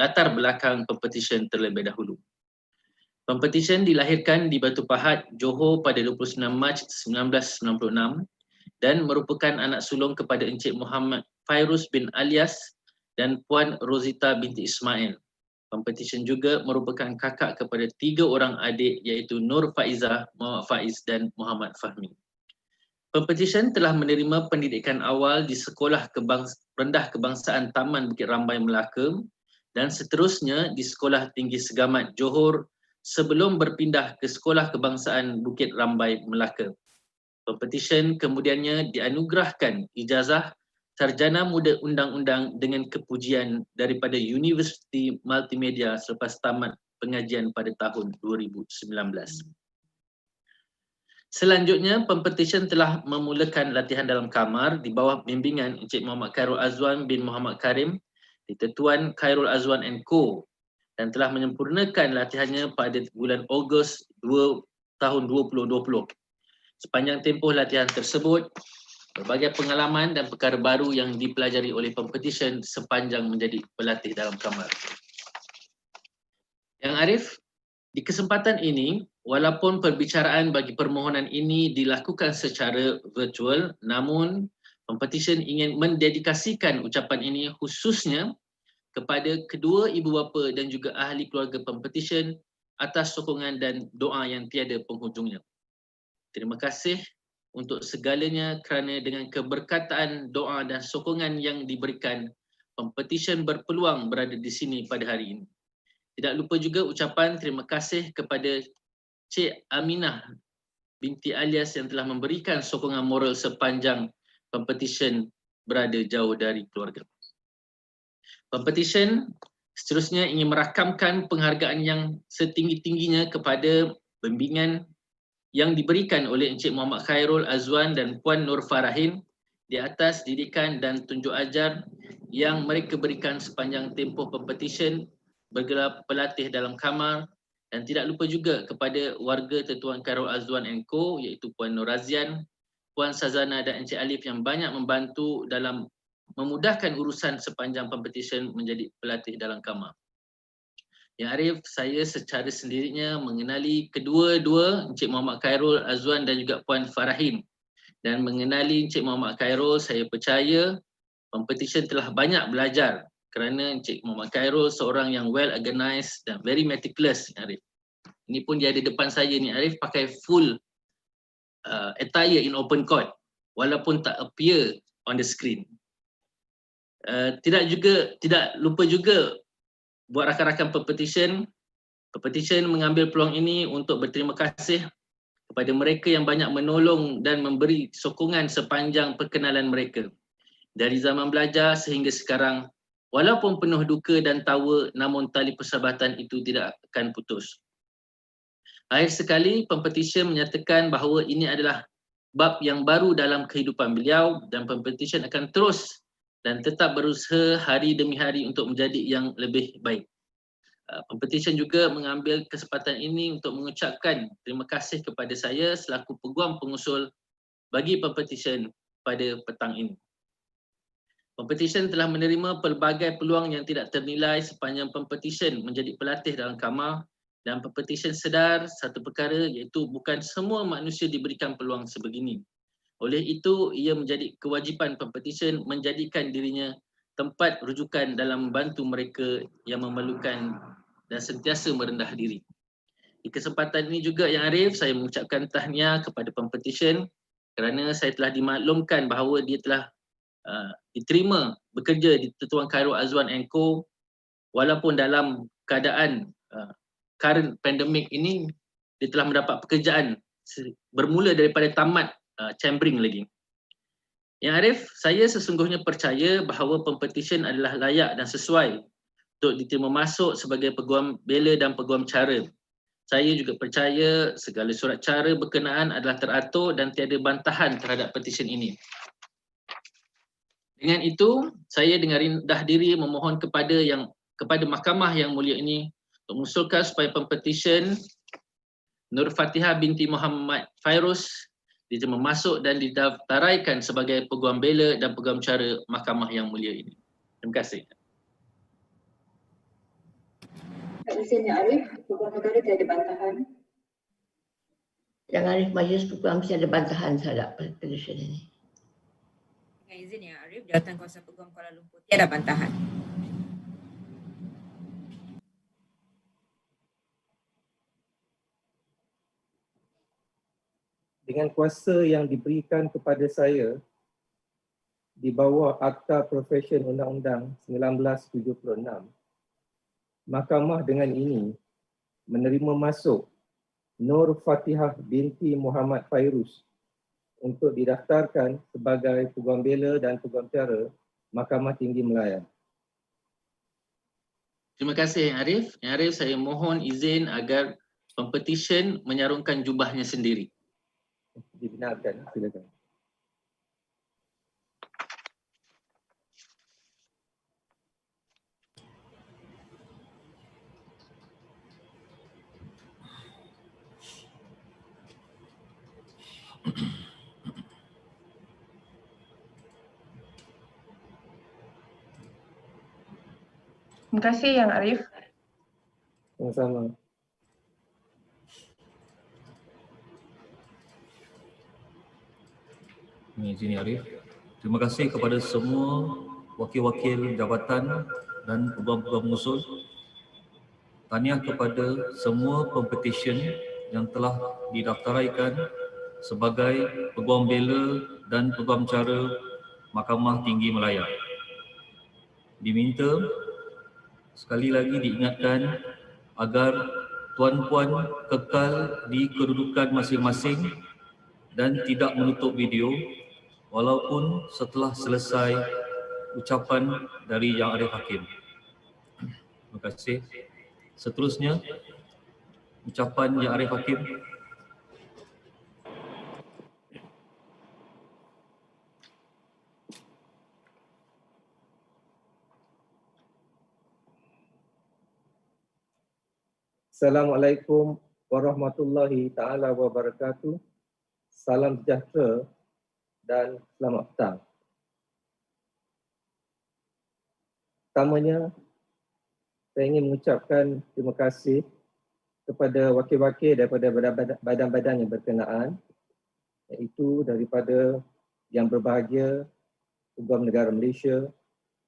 latar belakang Pempetisyen terlebih dahulu. Pempetisyen dilahirkan di Batu Pahat, Johor pada 29 Mac 1996 dan merupakan anak sulung kepada Encik Muhammad Fairuz bin Alias dan Puan Rosita binti Ismail. Pempetisyen juga merupakan kakak kepada 3 orang adik iaitu Nur Faizah, Muhammad Faiz dan Muhammad Fahmi. Pempetisyen telah menerima pendidikan awal di Sekolah Rendah Kebangsaan Taman Bukit Rambai Melaka dan seterusnya di Sekolah Tinggi Segamat Johor sebelum berpindah ke Sekolah Kebangsaan Bukit Rambai Melaka. Pempetisyen kemudiannya dianugerahkan ijazah Sarjana Muda Undang-Undang dengan kepujian daripada Universiti Multimedia selepas tamat pengajian pada tahun 2019. Selanjutnya, Pempetisyen telah memulakan latihan dalam kamar di bawah bimbingan Encik Muhammad Khairul Azwan bin Muhammad Karim di Tetuan Khairul Azwan & Co. dan telah menyempurnakan latihannya pada bulan Ogos tahun 2020. Sepanjang tempoh latihan tersebut, berbagai pengalaman dan perkara baru yang dipelajari oleh pempetisyen sepanjang menjadi pelatih dalam kamar. Yang Arif, di kesempatan ini, walaupun perbicaraan bagi permohonan ini dilakukan secara virtual, namun pempetisyen ingin mendedikasikan ucapan ini khususnya kepada kedua ibu bapa dan juga ahli keluarga pempetisyen atas sokongan dan doa yang tiada penghujungnya. Terima kasih untuk segalanya kerana dengan keberkataan doa dan sokongan yang diberikan, pempetisyen berpeluang berada di sini pada hari ini. Tidak lupa juga ucapan terima kasih kepada Cik Aminah binti Alias yang telah memberikan sokongan moral sepanjang pempetisyen berada jauh dari keluarga. Pempetisyen seterusnya ingin merakamkan penghargaan yang setinggi-tingginya kepada bimbingan yang diberikan oleh Encik Muhammad Khairul Azwan dan Puan Nur Farahin di atas didikan dan tunjuk ajar yang mereka berikan sepanjang tempoh pempetisyen bergelar pelatih dalam kamar, dan tidak lupa juga kepada warga Tetuan Khairul Azwan & Co iaitu Puan Nur Razian, Puan Sazana dan Encik Alif yang banyak membantu dalam memudahkan urusan sepanjang pempetisyen menjadi pelatih dalam kamar. Yang Arif, saya secara sendirinya mengenali kedua-dua Encik Muhammad Khairul Azwan dan juga Puan Farahin. Dan mengenali Encik Muhammad Khairul, saya percaya pempetisyen telah banyak belajar kerana Encik Muhammad Khairul seorang yang well organised dan very meticulous, Arif. Ini pun dia ada depan saya ni, Arif pakai full attire in open court walaupun tak appear on the screen. Tidak lupa juga buat rakan-rakan pempetisyen mengambil peluang ini untuk berterima kasih kepada mereka yang banyak menolong dan memberi sokongan sepanjang perkenalan mereka. Dari zaman belajar sehingga sekarang, walaupun penuh duka dan tawa, namun tali persahabatan itu tidak akan putus. Akhir sekali, pempetisyen menyatakan bahawa ini adalah bab yang baru dalam kehidupan beliau dan pempetisyen akan terus dan tetap berusaha hari demi hari untuk menjadi yang lebih baik. Pempetisyen juga mengambil kesempatan ini untuk mengucapkan terima kasih kepada saya selaku peguam pengusul bagi pempetisyen pada petang ini. Pempetisyen telah menerima pelbagai peluang yang tidak ternilai sepanjang pempetisyen menjadi pelatih dalam kamar, dan pempetisyen sedar satu perkara iaitu bukan semua manusia diberikan peluang sebegini. Oleh itu, ia menjadi kewajipan pempetisyen menjadikan dirinya tempat rujukan dalam membantu mereka yang memerlukan dan sentiasa merendah diri. Di kesempatan ini juga Yang Arif, saya mengucapkan tahniah kepada pempetisyen kerana saya telah dimaklumkan bahawa dia telah diterima bekerja di Tetuan Khairul Azwan & Co walaupun dalam keadaan current pandemic ini dia telah mendapat pekerjaan bermula daripada tamat chambering lagi. Yang Arif, saya sesungguhnya percaya bahawa pempetisyen adalah layak dan sesuai untuk diterima masuk sebagai Peguam Bela dan Peguam Cara. Saya juga percaya segala surat cara berkenaan adalah teratur dan tiada bantahan terhadap petisyen ini. Dengan itu, saya dengan rendah diri memohon kepada Mahkamah yang mulia ini untuk mengusulkan supaya pempetisyen Nur Fatihah binti Muhammad Fairuz diterima masuk dan didaftaraikan sebagai Peguam Bela dan Peguam Cara Mahkamah yang mulia ini. Terima kasih. Izin Yang Arif, Peguam Negara tiada bantahan. Yang Arif, Majlis Peguam tiada bantahan terhadap petisyen ini. Dengan izin Yang Arif, Jawatan Kuasa Peguam Kuala Lumpur tiada bantahan. Dengan kuasa yang diberikan kepada saya di bawah Akta Profesyen Undang-Undang 1976, Mahkamah dengan ini menerima masuk Nur Fatihah binti Muhammad Fairuz untuk didaftarkan sebagai Peguam Bela dan Peguam Cara Mahkamah Tinggi Malaya. Terima kasih Yang Arif. Yang Arif, saya mohon izin agar pempetisyen menyarungkan jubahnya sendiri. Dibenarkan, silakan. Terima kasih Yang Arif. Sama-sama. Izin Arif. Terima kasih kepada semua wakil-wakil jabatan dan peguam-peguam pengusul. Tahniah kepada semua pempetisyen yang telah didaftaraikan sebagai Peguam Bela dan Peguam Cara Mahkamah Tinggi Malaya. Diminta sekali lagi diingatkan agar tuan-puan kekal di kedudukan masing-masing dan tidak menutup video walaupun setelah selesai ucapan dari Yang Arif Hakim. Terima kasih. Seterusnya, ucapan Yang Arif Hakim. Assalamualaikum warahmatullahi taala wabarakatuh. Salam sejahtera dan selamat petang. Pertamanya, saya ingin mengucapkan terima kasih kepada wakil-wakil daripada badan-badan yang berkenaan, iaitu daripada Yang Berbahagia Peguam Negara Malaysia,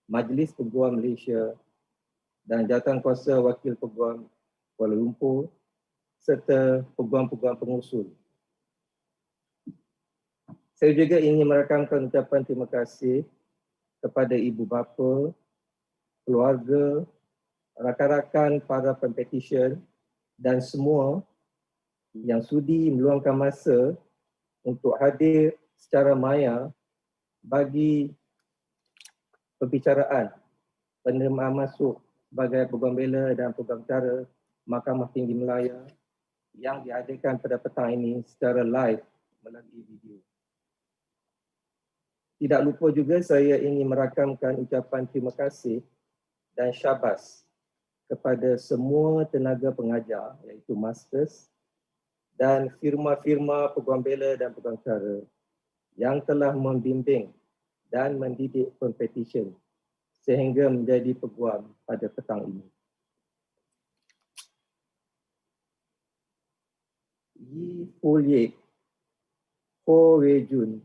Majlis Peguam Malaysia dan Jawatan Kuasa Wakil Peguam Kuala Lumpur serta peguam-peguam pengusul. Saya juga ingin merakamkan ucapan terima kasih kepada ibu bapa, keluarga, rakan-rakan para pempetisyen dan semua yang sudi meluangkan masa untuk hadir secara maya bagi perbicaraan penerimaan masuk sebagai Peguam Bela dan Peguam Cara Mahkamah Tinggi Malaya yang dihadirkan pada petang ini secara live melalui video. Tidak lupa juga saya ingin merakamkan ucapan terima kasih dan syabas kepada semua tenaga pengajar iaitu masters dan firma-firma Peguam Bela dan Peguam Cara yang telah membimbing dan mendidik pempetisyen sehingga menjadi peguam pada petang ini. Yi Fu Ye, Ho Wei Jun,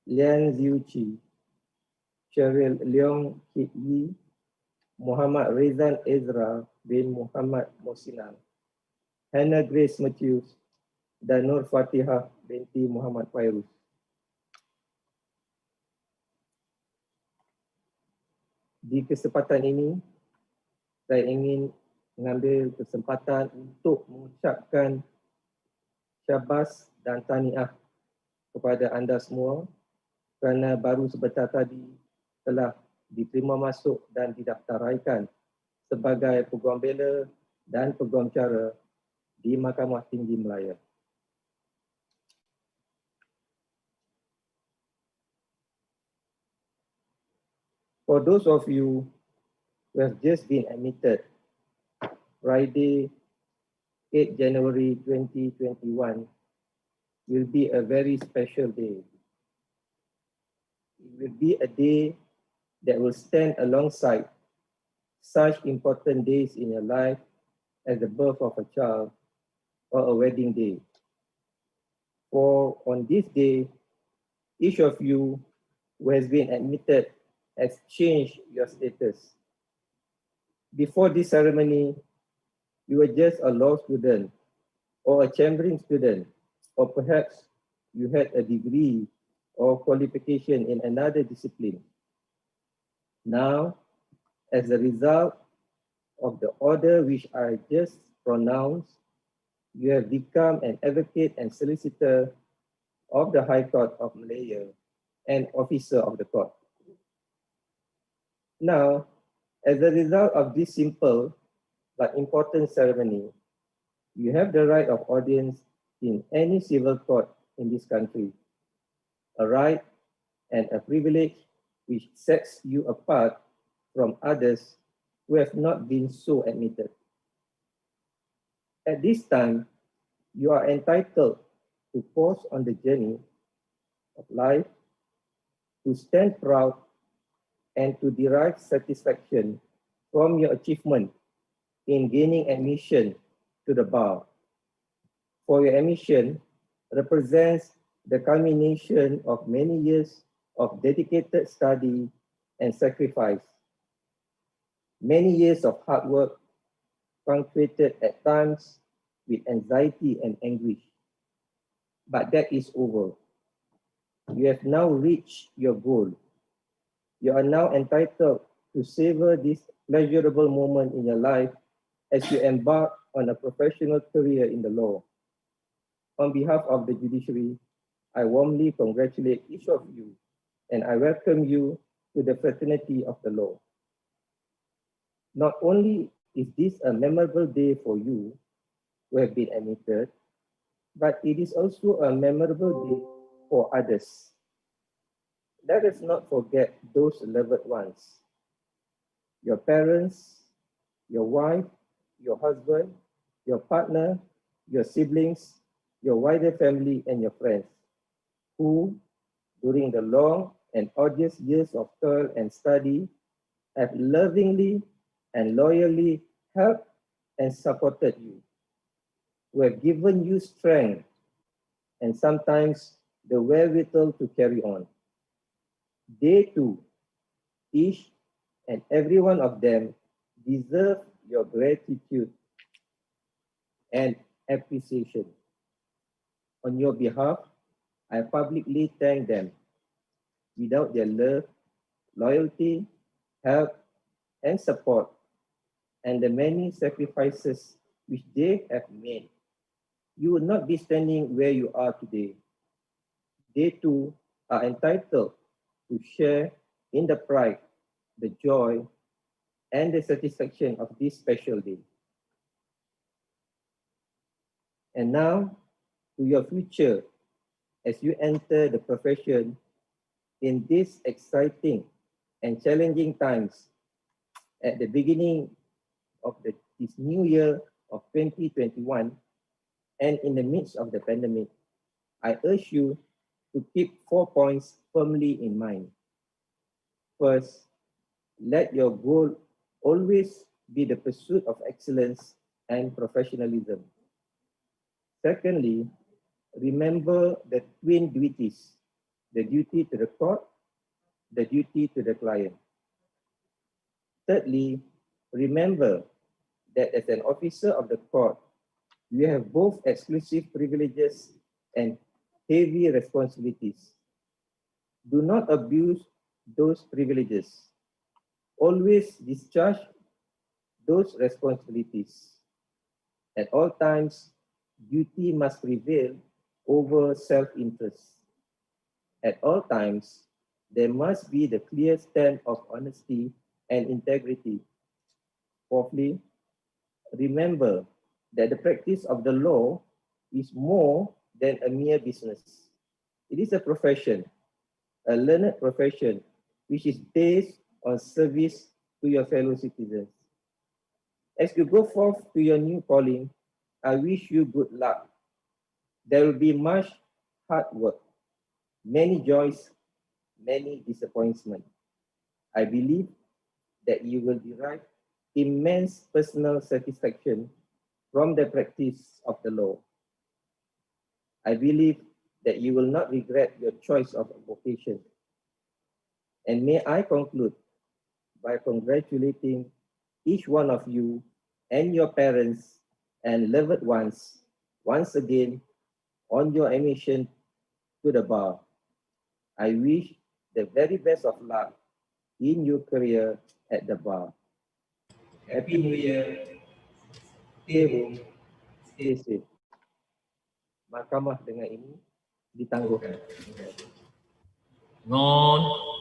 Lian Ziu Chi, Cheryl Leong Kit Yi, Muhammad Rezan Ezra bin Muhammad Mosinang, Hannah Grace Matthews dan Nur Fatihah binti Muhammad Fairuz. Di kesempatan ini, saya ingin mengambil kesempatan untuk mengucapkan syabas dan tahniah kepada anda semua kerana baru sebentar tadi telah diterima masuk dan didaftaraikan sebagai Peguam Bela dan Peguam Cara di Mahkamah Tinggi Malaya. For those of you who have just been admitted, Friday, 8 January 2021 will be a very special day. It will be a day that will stand alongside such important days in your life as the birth of a child or a wedding day. For on this day, each of you who has been admitted has changed your status. Before this ceremony, you were just a law student or a chambering student, or perhaps you had a degree or qualification in another discipline. Now, as a result of the order which I just pronounced, you have become an advocate and solicitor of the High Court of Malaya and officer of the court. Now, as a result of this simple but important ceremony, you have the right of audience in any civil court in this country, a right and a privilege which sets you apart from others who have not been so admitted. At this time, you are entitled to pause on the journey of life, to stand proud, and to derive satisfaction from your achievement in gaining admission to the bar. For your admission represents the culmination of many years of dedicated study and sacrifice. Many years of hard work, punctuated at times with anxiety and anguish. But that is over. You have now reached your goal. You are now entitled to savor this pleasurable moment in your life as you embark on a professional career in the law. On behalf of the judiciary, I warmly congratulate each of you and I welcome you to the fraternity of the law. Not only is this a memorable day for you who have been admitted, but it is also a memorable day for others. Let us not forget those loved ones, your parents, your wife, your husband, your partner, your siblings, your wider family, and your friends, who, during the long and arduous years of toil and study, have lovingly and loyally helped and supported you, who have given you strength and sometimes the wherewithal to carry on. They too, each and every one of them, deserve your gratitude and appreciation. On your behalf, I publicly thank them. Without their love, loyalty, help, and support, and the many sacrifices which they have made, you would not be standing where you are today. They too are entitled to share in the pride, the joy, and the satisfaction of this special day. And now, to your future, as you enter the profession in these exciting and challenging times at the beginning of this new year of 2021 and in the midst of the pandemic, I urge you to keep 4 points firmly in mind. First, let your goal always be the pursuit of excellence and professionalism. Secondly, remember the twin duties, the duty to the court, the duty to the client. Thirdly, remember that as an officer of the court, you have both exclusive privileges and heavy responsibilities. Do not abuse those privileges. Always discharge those responsibilities. At all times, duty must prevail over self-interest. At all times, there must be the clear stand of honesty and integrity. Fourthly, remember that the practice of the law is more than a mere business. It is a profession, a learned profession, which is based on service to your fellow citizens. As you go forth to your new calling, I wish you good luck. There will be much hard work, many joys, many disappointments. I believe that you will derive immense personal satisfaction from the practice of the law. I believe that you will not regret your choice of vocation. And may I conclude by congratulating each one of you and your parents and loved ones once again on your admission to the bar. I wish the very best of luck in your career at the bar. Happy New Year. Stay home. Stay safe. Mahkamah dengan ini ditangguhkan. Non.